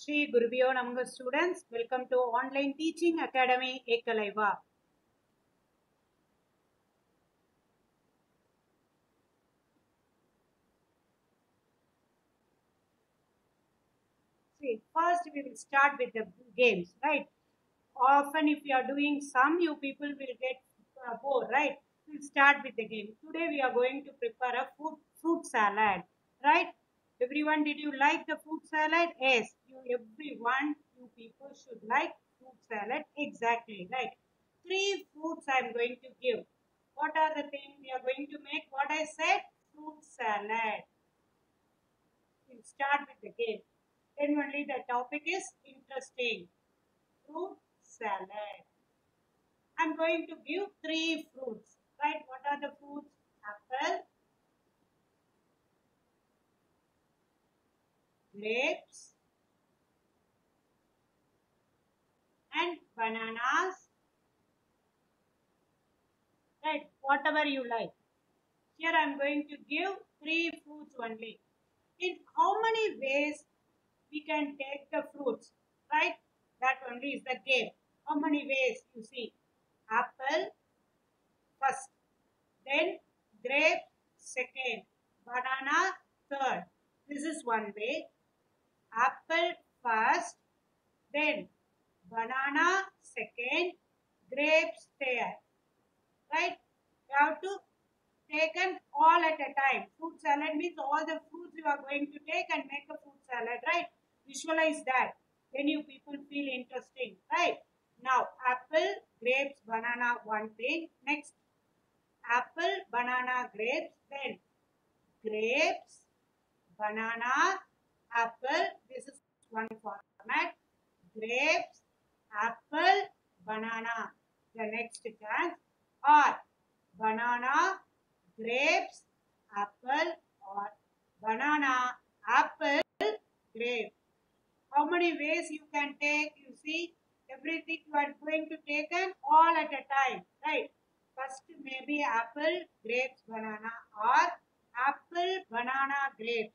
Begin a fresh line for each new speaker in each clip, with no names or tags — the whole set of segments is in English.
Shri Gurubhyo Namaha students, welcome to Online Teaching Academy Ekalaiva. See, first we will start with the games, right? Often if you are doing some, you people will get bored, right? We'll start with the game. Today we are going to prepare a fruit salad, right? Everyone, did you like the fruit salad? Yes, everyone, you people should like fruit salad. Exactly, right? Three fruits I am going to give. What are the things we are going to make? What I said? Fruit salad. We'll start with the game. Then only the topic is interesting. Fruit salad. I'm going to give three fruits. Right? What are the fruits? Apple, grapes, and bananas. Right? Whatever you like. Here I'm going to give three fruits only. In how many ways we can take the fruits? Right? That only is the game. How many ways you see? Apple first, then grape second, banana third. This is one way. Apple first, then banana second, grapes third. Right? You have to take them all at a time. Fruit salad means all the fruits you are going to take and make a fruit salad. Right? Visualize that. Then you people feel interesting. Right? Now, apple, grapes, banana, one thing. Next, apple, banana, grapes, then grapes, banana, apple. This is one format. Grapes, apple, banana. The next chance. Or banana, grapes, apple, or banana, apple, grape. How many ways you can take? You see, everything you are going to take them all at a time, right? First maybe apple, grapes, banana, or apple, banana, grapes,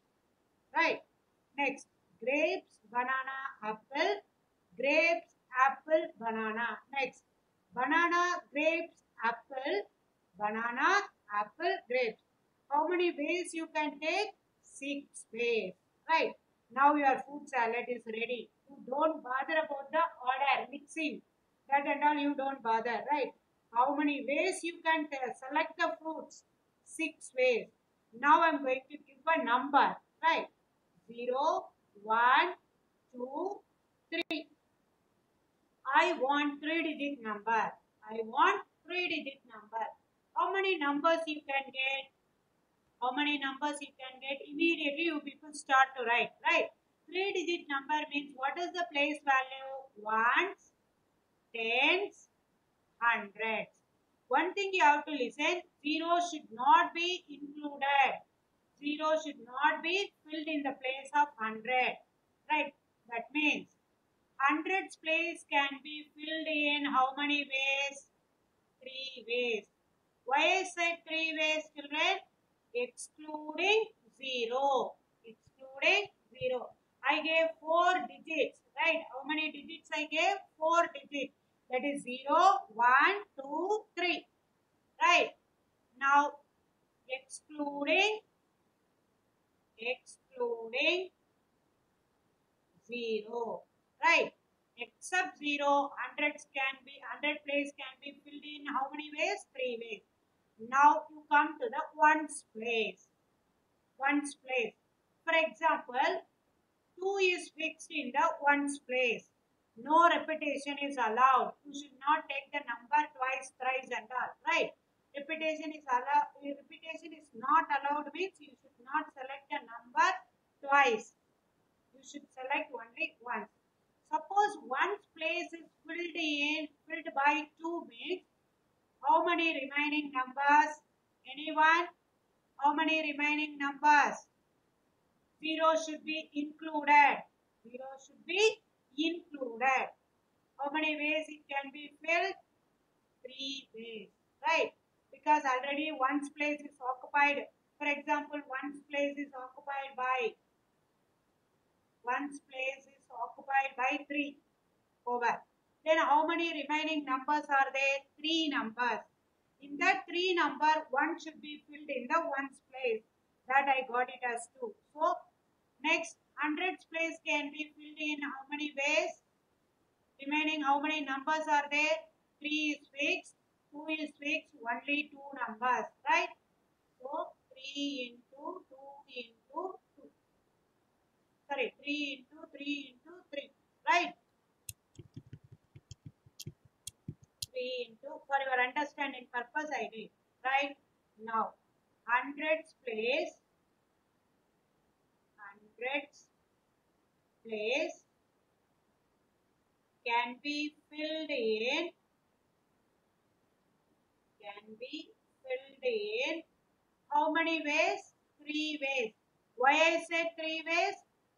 right? Next, grapes, banana, apple, grapes, apple, banana. Next, banana, grapes, apple, banana, apple, grapes. How many ways you can take? 6 ways, right? Now your fruit salad is ready. You don't bother about the order, mixing. That and all you don't bother, right? How many ways you can select the fruits? 6 ways. Now I'm going to give a number, right? 0, 1, 2, 3. I want 3-digit number. I want 3-digit number. How many numbers you can get? How many numbers you can get? Immediately you people start to write, right? 3-digit number means what is the place value? Ones, tens, hundreds. One thing you have to listen, 0 should not be included. 0 should not be filled in the place of 100. Right? That means hundreds place can be filled in how many ways? 3 ways. Why I said 3 ways, children? Excluding 0. Excluding 0. I gave 4 digits, right? How many digits I gave? 4 digits. That is 0, 1, 2, 3. Right? Now, excluding 0. Right? Except 0, hundreds can be, 100 place can be filled in how many ways? 3 ways. Now you come to the ones place. Ones place. For example, 2 is fixed in the ones place. No repetition is allowed. You should not take the number twice, thrice and all. Right? Repetition is allowed. Repetition is not allowed means you should not select a number twice. You should select only once. Suppose one's place is filled by 2 means how many remaining numbers? Anyone? How many remaining numbers? 0 should be included. 0 should be included. How many ways it can be filled? 3 ways. Right? Because already one's place is occupied. For example, one's place is occupied by occupied by 3 over. Then how many remaining numbers are there? 3 numbers. In that 3 number, 1 should be filled in the ones place. That I got it as 2. So next, hundreds place can be filled in how many ways? Remaining how many numbers are there? 3 is fixed, 2 is fixed, only 2 numbers, right? So 3 into 2 into 2. Sorry, 3 into 3 into 3, right? 3 into, for your understanding purpose I did, right? Now, hundreds place can be filled in how many ways? 3 ways. Why I said 3 ways?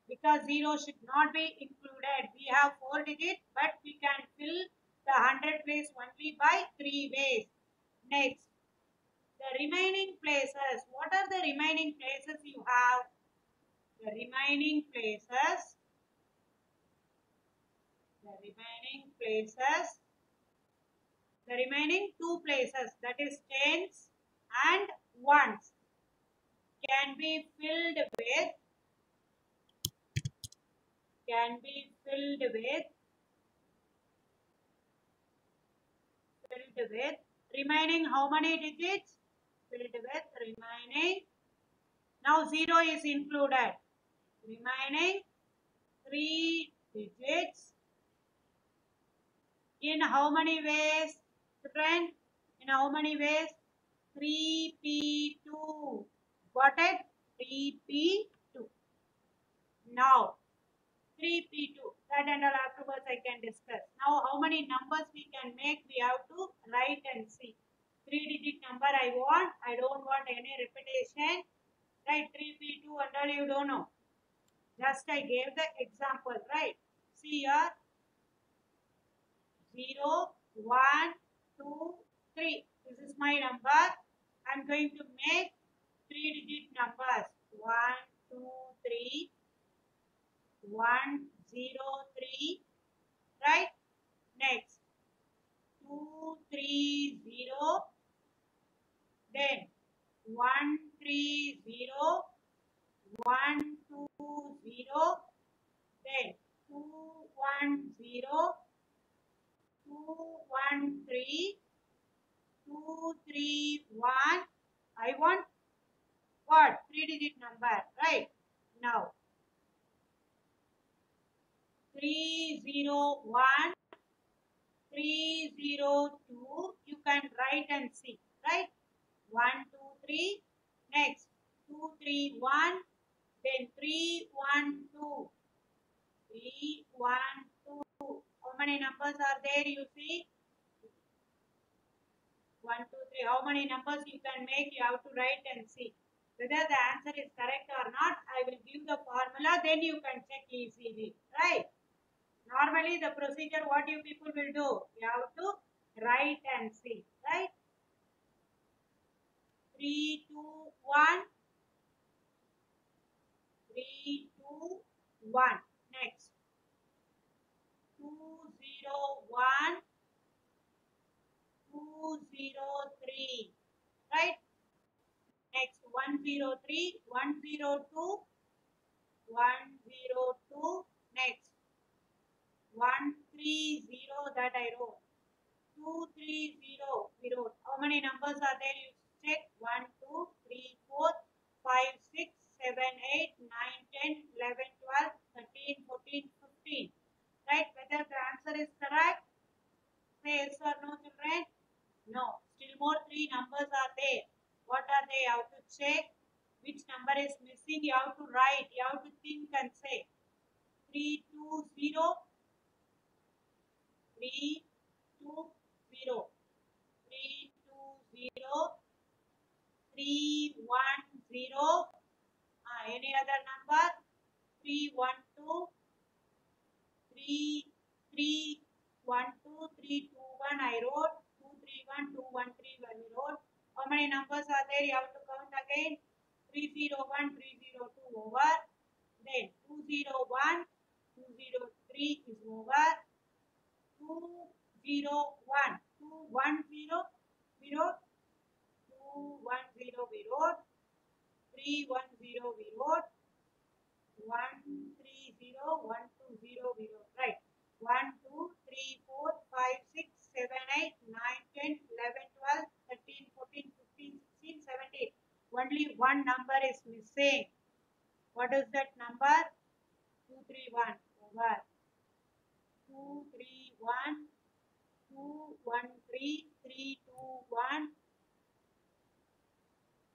Because 0 should not be included. We have 4 digits, but we can fill the 100 place only by 3 ways. Next, the remaining places. What are the remaining places you have? The remaining places, the remaining 2 places, that is tens and ones, can be filled with remaining how many digits? Filled with remaining. Now 0 is included. Remaining 3 digits in how many ways? Children, in how many ways? 3p2. Got it? 3p2. Now 3p2. That and all afterwards I can discuss. Now how many numbers we can make? We have to write and see. 3-digit number I want. I don't want any repetition. Right? 3p2 and all you don't know. Just I gave the example. Right? See here. 0, 1, 2, 3. This is my number. I'm going to make 3-digit numbers. 1, 2, 3. 1, 0, 3. Right? Next. 2, 3, 0. Then 1, 3, 0. 1, 2, 0. Then 2, 1, 0. 2, 1, 3. 2, 3, 1. I want what? 3-digit number, right? Now 301, 302. You can write and see, right? 1, 2, 3. Next 2, 3, 1. Then 3, 1, 2. 3, 1, 2. How many numbers are there? You see? 1, 2, 3. How many numbers you can make? You have to write and see. Whether the answer is correct or not, I will give the formula, then you can check easily, right? Normally the procedure what you people will do, you have to write and see, right? 3, 2, 1. 3, 2, 1. Next 2, 0, 1. 2, 0, 3. Right? Next 1, 0, 3. 1, 0, 2. 1, 0, 2. Next 1, 3, 0 that I wrote. 2, 3, 0 we wrote. How many numbers are there? You check. 1, 2, 3, 4, 5, 6, 7, 8, 9, 10, 11, 12, 13, 14, 15. Right? Whether the answer is correct? Say yes or no, children? No. Still more 3 numbers are there. What are they? You have to check which number is missing. You have to write. You have to think and say. 3, 2, 0. 3, 2, 0. 3, 2, 0. 3, 1, 0. Any other number? 3, 1, 2. 3, 3, 1, 2. 3, 2, 1. I wrote. 2, 3, 1, 2, 1, 3. I wrote. How many numbers are there? You have to count again. 3, 0, 1, 3, 0, 2 over. Then 2, 0, 1, 2, 0, 3. 3 is over. 2, 0, 1. 2, 1, 0. 0. 2, 1, 0, we wrote. 3, 1, 0, we wrote. 1, 3, 0, 1, 2, 0, we wrote. Right. 1, 2, 3, 4, 5, 6, 7, 8, 9, 10, 11, 12, 13, 14, 15, 16, 17. Only one number is missing. What is that number? 2, 3, 1. Over. 2, 3, 1. 2, 1, 3, 3, 2, 1.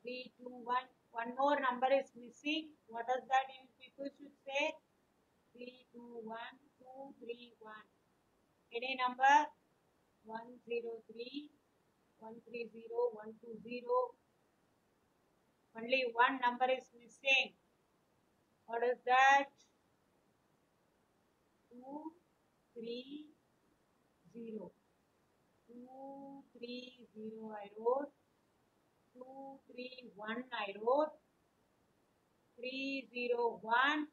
3, 2, 1. One more number is missing. What does that mean? People should say 3, 2, 1, 2, 3, 1. Any number? 103, 130, 120. Only one number is missing. What is that? 2, 3, 0. 2, 3, 0 I wrote. 2, 3, 1 I wrote. 3, 0, 1.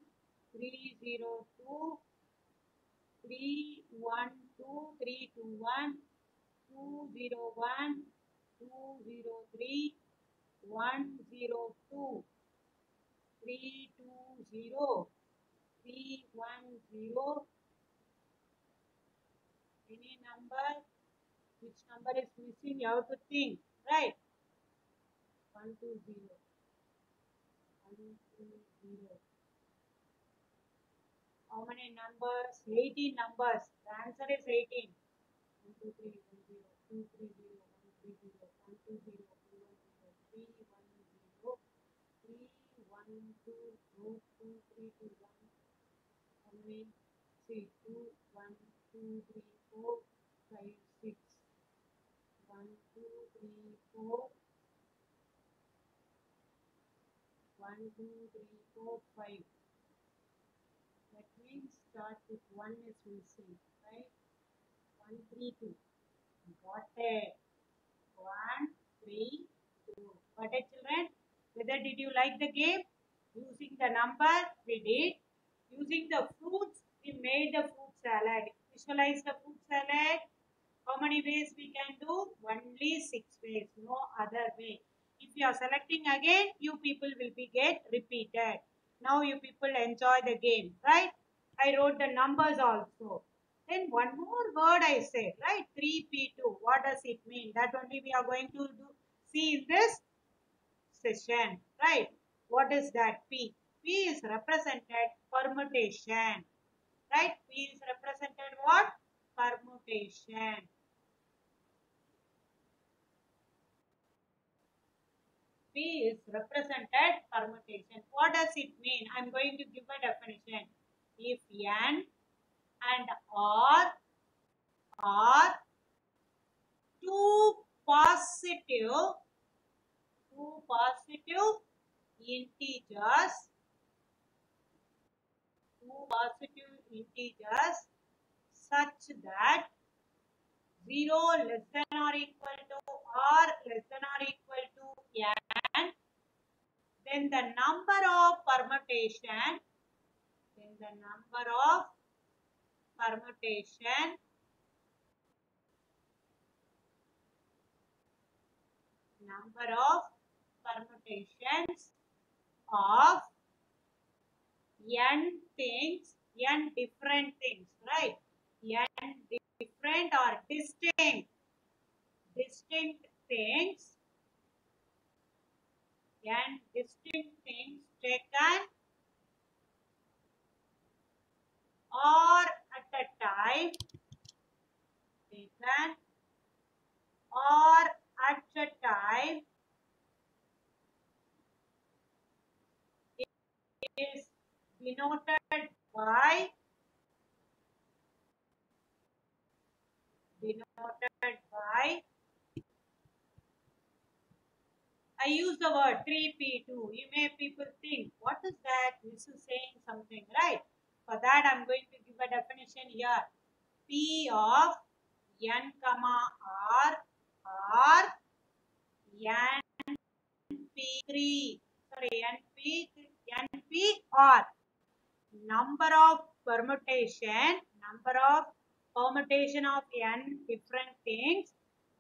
3, 0, 2. 3, 1, 2. 3, 2, 1. 2, 0, 1. 2, 0, 3. 1, 0, 2. 3, 2, 0. 3, 1, 0. Any number? Which number is missing? You have to think. Right? 1, 2, 0. 1, 2, 0. How many numbers? 18 numbers. The answer is 18. 1, 2, 3, 1, 0. 2, 3, 0. 1, 3, 0. 1, 2, 0. 2, 1, 0. 3, 1, 0. 3, 1, 2, 2, 2, 3, 2, 1. How many? 3, 2, 1, 2, 3, 4, 5, 6. 1, 2, 3, 4. 1, 2, 3, 4, 5. That means start with 1 is missing, right? 1, 3, 2. Got it. 1, 3, 2. Got it, children? Whether did you like the game? Using the number, we did. Using the fruits, we made the fruit salad. Visualize the fruit salad. How many ways we can do? Only 6 ways, no other way. If you are selecting again, you people will be get repeated. Now you people enjoy the game, right? I wrote the numbers also. Then one more word I said, right? 3P2. What does it mean? That only we are going to do see in this session, right? What is that P? P is represented permutation, right? P is represented what? Permutation. P is represented permutation. What does it mean? I'm going to give a definition. If N and R are two positive integers, such that 0 less than or equal to or less than or equal to n, then the number of permutation permutations of n things, n different things, right? N different or distinct things, n distinct things taken or at a time, is denoted by I use the word 3P2. You may people think, what is that? This is saying something, right? For that, I'm going to give a definition here. P of n comma r or np3. Sorry, np or number of permutation, number of permutation of n different things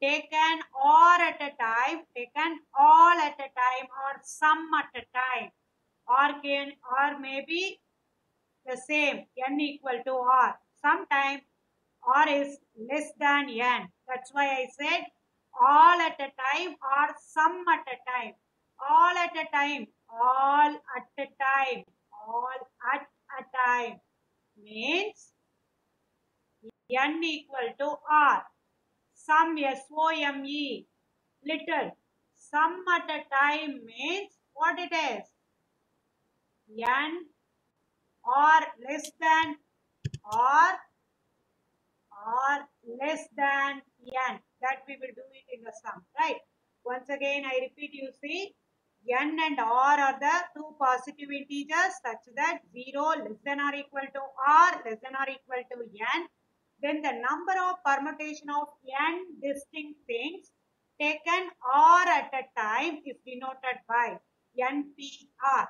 taken or at a time, taken all at a time or some at a time, or maybe the same, n equal to r. Sometimes r is less than n. That's why I said all at a time or some at a time. All at a time, all at a time, all at a time means n equal to r. Some, S-O-M-E, little. Some at a time means what it is? N or less than or less than n. That we will do it in the sum, right? Once again, I repeat, you see, n and r are the two positive integers such that 0 less than or equal to r less than or equal to n. Then the number of permutation of n distinct things taken or at a time is denoted by NPR.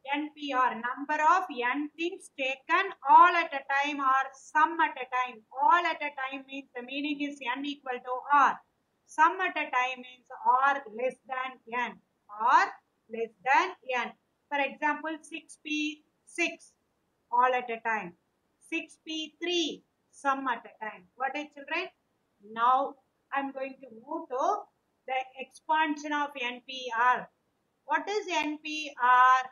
NPR, number of n things taken all at a time or some at a time. All at a time means the meaning is n equal to r. Some at a time means r less than n. R less than n. For example, 6p6 all at a time. 6p3 some at a time. What is, children? Now I am going to move to the expansion of NPR. What is NPR?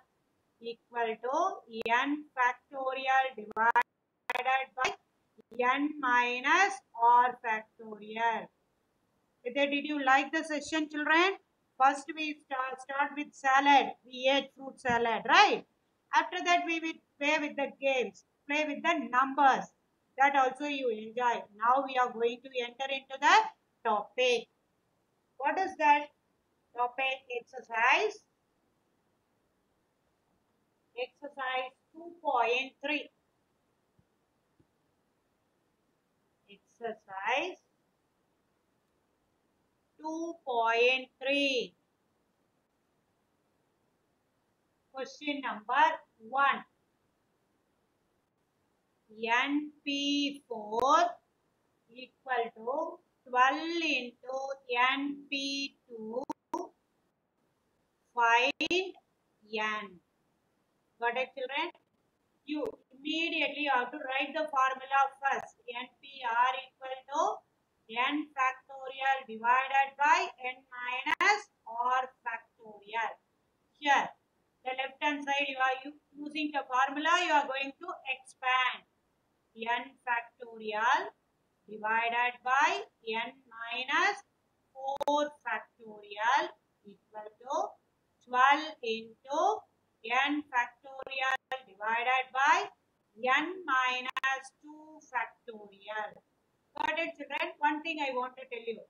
Equal to n factorial divided by n minus r factorial. Did you like the session, children? First we start with salad. We ate fruit salad, right? After that we will play with the games, play with the numbers. That also you enjoy. Now we are going to enter into the topic. What is that topic? Exercise 2.3. Exercise 2.3. Question number 1. NP4 equal to 12 into NP2. Find n. Got it, children? You immediately have to write the formula first. NPR equal to n factorial divided by n minus r factorial. Here, the left hand side you are using the formula, you are going to expand. N factorial divided by n minus 4 factorial equal to 12 into n factorial divided by n minus 2 factorial. Got it, children? One thing I want to tell you.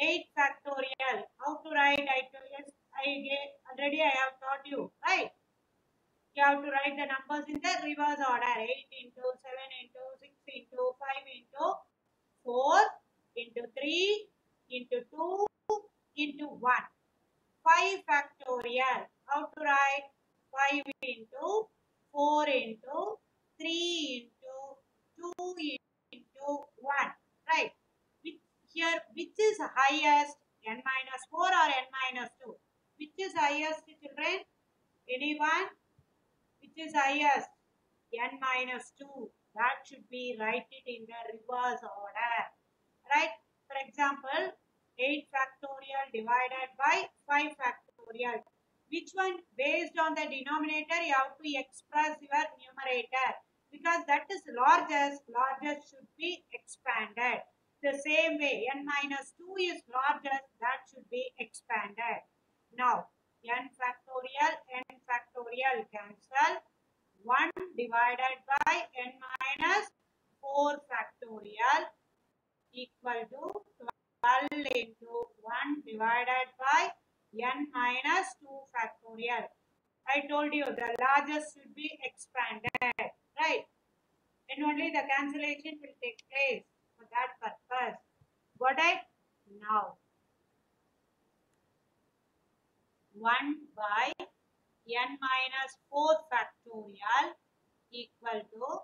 8 factorial. How to write? Already I have taught you, right? You have to write the numbers in the reverse order. 8 into 7 into 6 into 5 into 4 into 3 into 2 into 1. 5 factorial. How to write? 5 into 4 into 3 into 2 into 1. Right? Which is highest? N minus 4 or n minus 2? Which is highest, children? Anyone? Which is highest? N minus 2. That should be write it in the reverse order. Right? For example, 8 factorial divided by 5 factorial. Which one? Based on the denominator, you have to express your numerator. Because that is largest should be expanded. The same way, n minus 2 is largest, that should be expanded. Now, n factorial cancel. 1 divided by n minus 4 factorial equal to 12 into 1 divided by n minus 2 factorial. I told you the largest should be expanded, right? And only the cancellation will take place for that purpose. Got it? Now, 1 by n minus 4 factorial equal to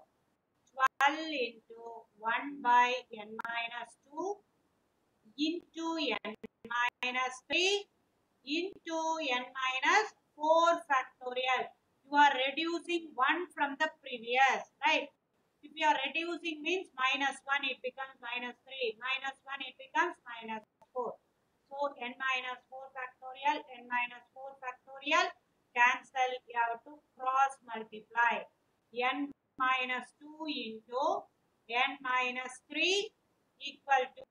12 into 1 by n minus 2 into n minus 3 into n minus 4 factorial. You are reducing 1 from the previous, right? If you are reducing means minus 1, it becomes minus 3. Minus 1, it becomes minus 4. So n minus 4 factorial, n minus 4 factorial, cancel, you have to cross multiply. N minus 2 into n minus 3 equal to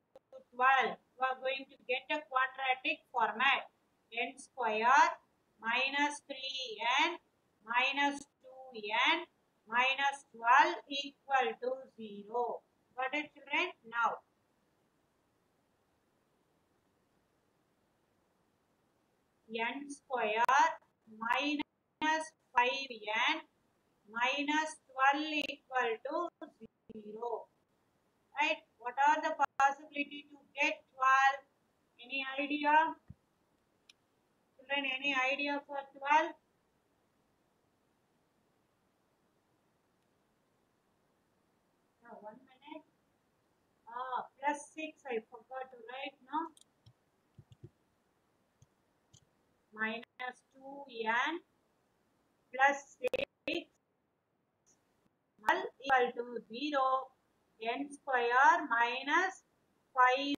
12. You are going to get a quadratic format. N square minus 3n minus 2n minus 12 equal to 0. Got it, children? Now, n square minus 5n minus 12 equal to 0. Right? What are the possibility to get 12? Any idea? Children, any idea for 12? Now, 1 minute. Plus 6, I forgot to write now. Minus 2n plus 6 equal to 0. N square minus 5n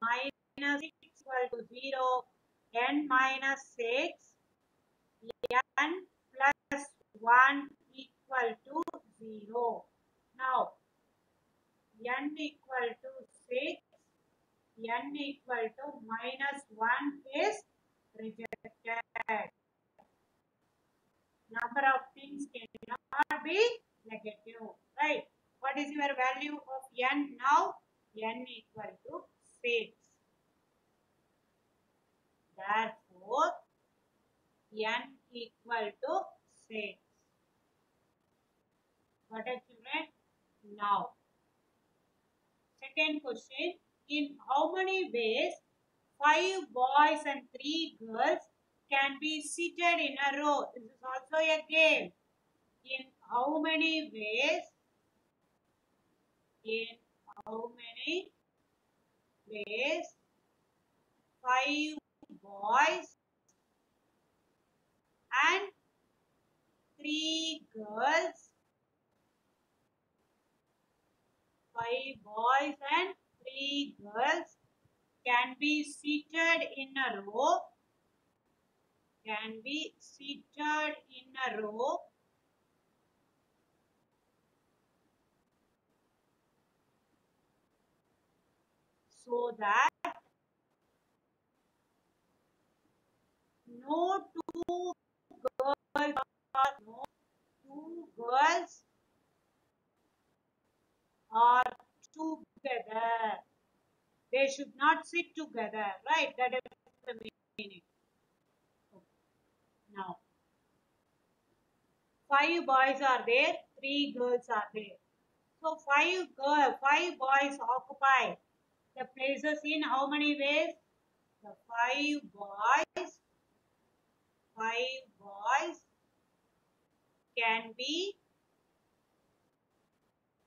minus 6 equal to 0. N minus 6 n plus 1 equal to 0. Now, n equal to 6, n equal to minus 1 is rejected. Number of things cannot be negative, right? What is your value of n now? N equal to 6. Therefore, n equal to 6. Got it, children? Now, second question. In how many ways 5 boys and 3 girls can be seated in a row? This is also a game. In how many ways? In how many ways 5 boys and 3 girls, 5 boys and 3 girls can be seated in a row, can be seated in a row so that no two girls or no two girls are together. They should not sit together, right? That is the meaning. Now, 5 boys are there, 3 girls are there. So 5 boys occupy the places in how many ways? The 5 boys can be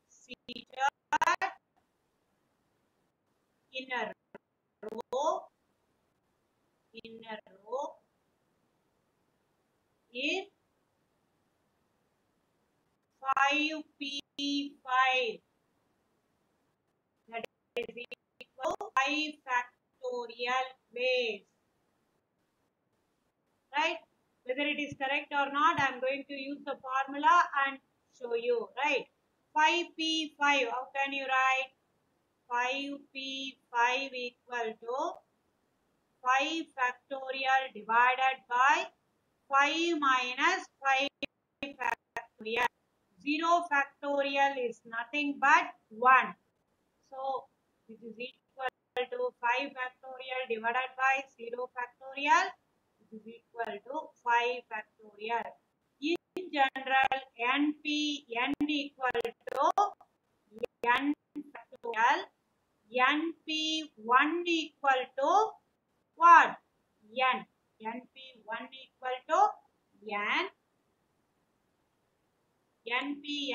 seated in a row, in 5p5. That is equal to 5 factorial ways. Right? Whether it is correct or not, I am going to use the formula and show you. Right? 5p5. How can you write? 5p5 equal to 5 factorial divided by 5 minus 5 factorial. 0 factorial is nothing but 1. So, this is equal to 5 factorial divided by 0 factorial. This is equal to 5 factorial. In general, n equal to n factorial. np1 equal to what? N. np1 equal to n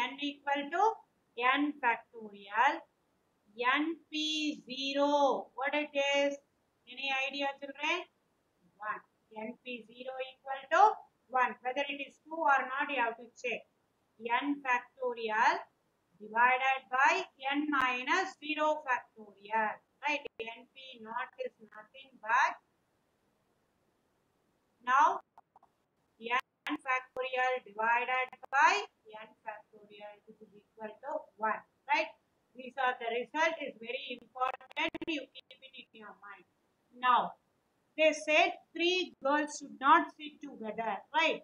n equal to n factorial. NP0, what it is? Any idea, children? 1. NP0 equal to 1. Whether it is 2 or not, you have to check. N factorial divided by n minus 0 factorial. Right? NP naught is nothing but now n factorial divided by n factorial, which is equal to 1. Right? These are the result is very important. You keep it in your mind. Now, they said 3 girls should not sit together. Right?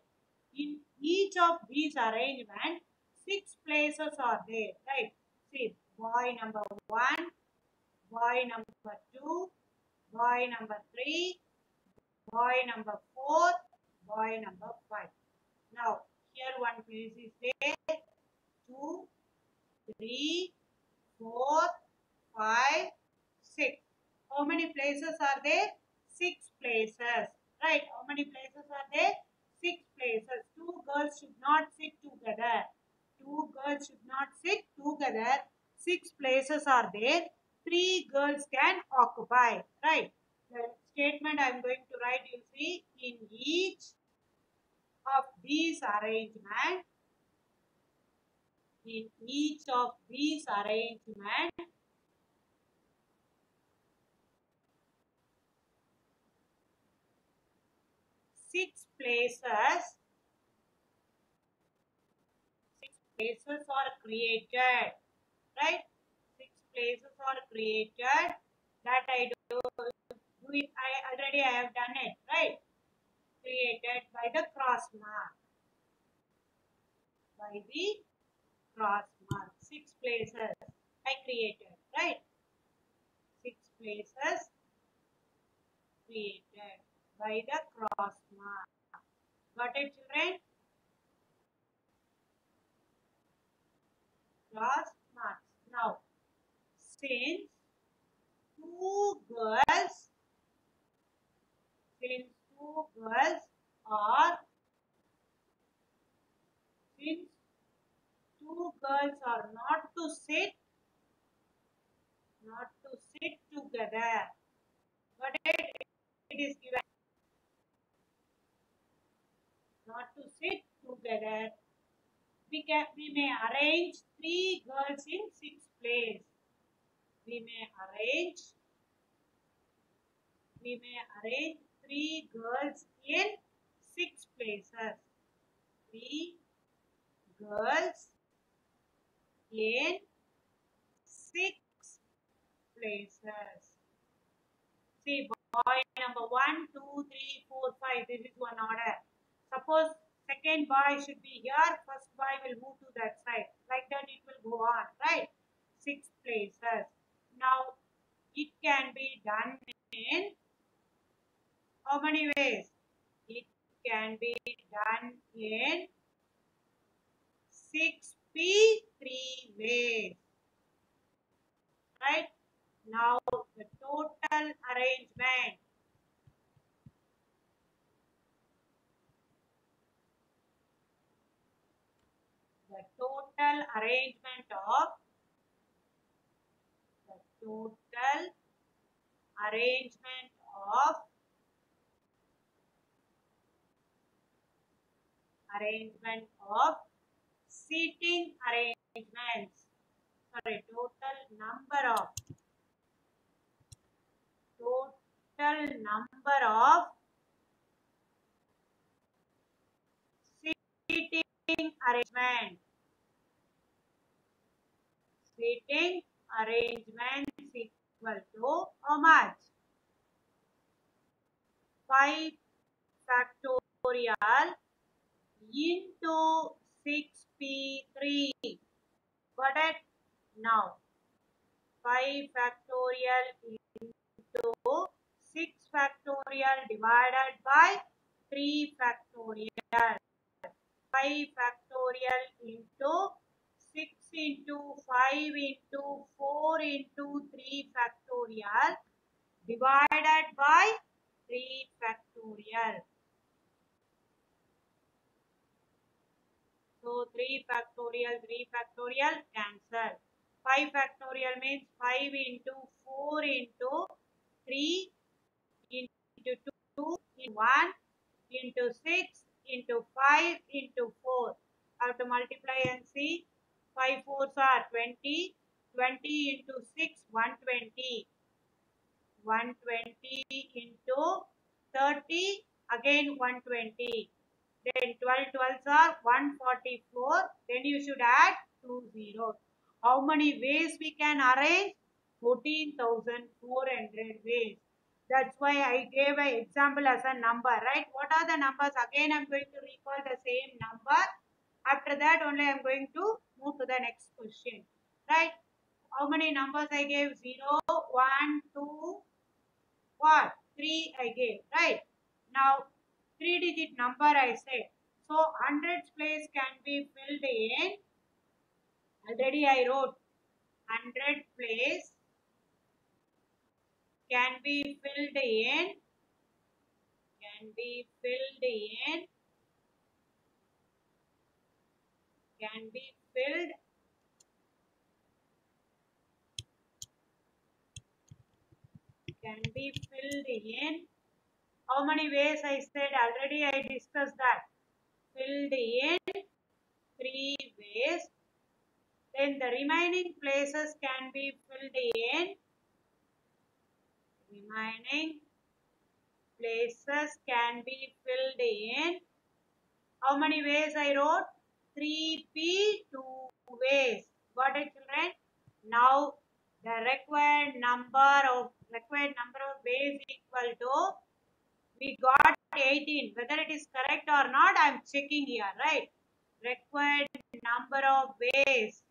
In each of these arrangements, 6 places are there. Right? See, boy number 1, boy number 2, boy number 3, boy number 4, boy number 5. Now, here one place is there, 2, 3, 4, 5, 6. How many places are there? 6 places. Right? How many places are there? 6 places. 2 girls should not sit together. 2 girls should not sit together. 6 places are there. 3 girls can occupy. Right? The statement I am going to write, you see, in each of these arrangements, in each of these arrangements, 6 places, 6 places are created. Right? 6 places are created. That I do it. I have done it. Right? Created by the cross mark. By the cross mark. 6 places I created. Right? 6 places created by the cross mark. Got it, children? Cross marks. Now, since two girls, since two girls are, since two girls are not to sit together, but it is given not to sit together. We may arrange 3 girls in 6 places. We may arrange 3 girls in 6 places. 3 girls in 6 places. See, boy number 1, 2, 3, 4, 5. This is one order. Suppose second boy should be here. First boy will move to that side. Like that it will go on. Right? 6 places. Now, it can be done in how many ways? It can be done in 6p3 ways. Right? Now, the total arrangement. The total arrangement of seating arrangements. Sorry, total number of seating arrangement. Seating arrangement is equal to how much? 5 factorial into 6p3. Got it? Now, 5 factorial into 6 factorial divided by 3 factorial. 5 factorial into 6 into 5 into 4 into 3 factorial divided by 3 factorial. So 3 factorial cancel. 5 factorial means 5 into 4 into 3 into 2 into 1 into 6 into 5 into 4. I have to multiply and see. 5 fours are 20. 20 into 6, 120. 120 into 30, again 120. Then 12 12s are 144. Then you should add 2 zeros. How many ways we can arrange? 14,400 ways. That's why I gave an example as a number, right? What are the numbers? Again, I'm going to recall the same number. After that, only I'm going to move to the next question, right? How many numbers I gave? 0, 1, 2, what? 3 I gave, right? Now, 3-digit number I said. So, hundreds place can be filled in. Already I wrote 100 place can be filled in, can be filled in, can be filled, can be filled in. How many ways I said? Already I discussed that. Filled in 3 ways. Then the remaining places can be filled in. Remaining places can be filled in. How many ways I wrote? 3p, 2 ways. Got it, children? Now the required number of ways equal to, we got 18. Whether it is correct or not, I am checking here, right? Required number of ways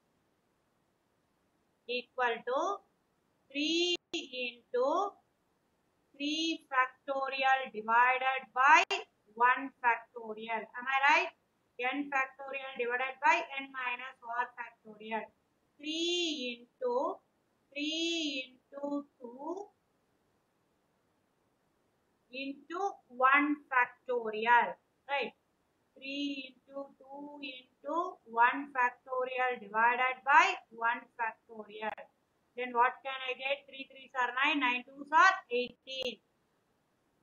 equal to 3 into 3 factorial divided by 1 factorial. Am I right? N factorial divided by n minus r factorial. 3 into 2 into 1 factorial. Right? 3 into 2 into 1 factorial divided by 1 factorial. Then what can I get? 3 3s are 9, 9 2s are 18.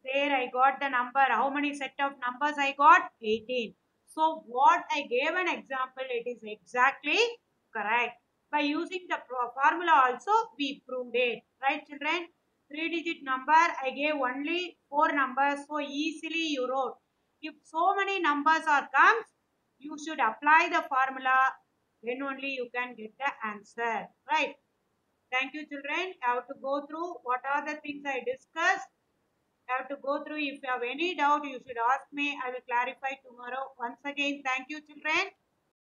There I got the number. How many set of numbers I got? 18. So what I gave an example, it is exactly correct. By using the formula also, we proved it. Right, children? 3-digit number, I gave only 4 numbers. So easily you wrote. If so many numbers are comes, you should apply the formula. Then only you can get the answer. Right? Thank you, children. I have to go through what are the things I discussed. Have to go through. If you have any doubt, you should ask me. I will clarify tomorrow. Once again, thank you, children.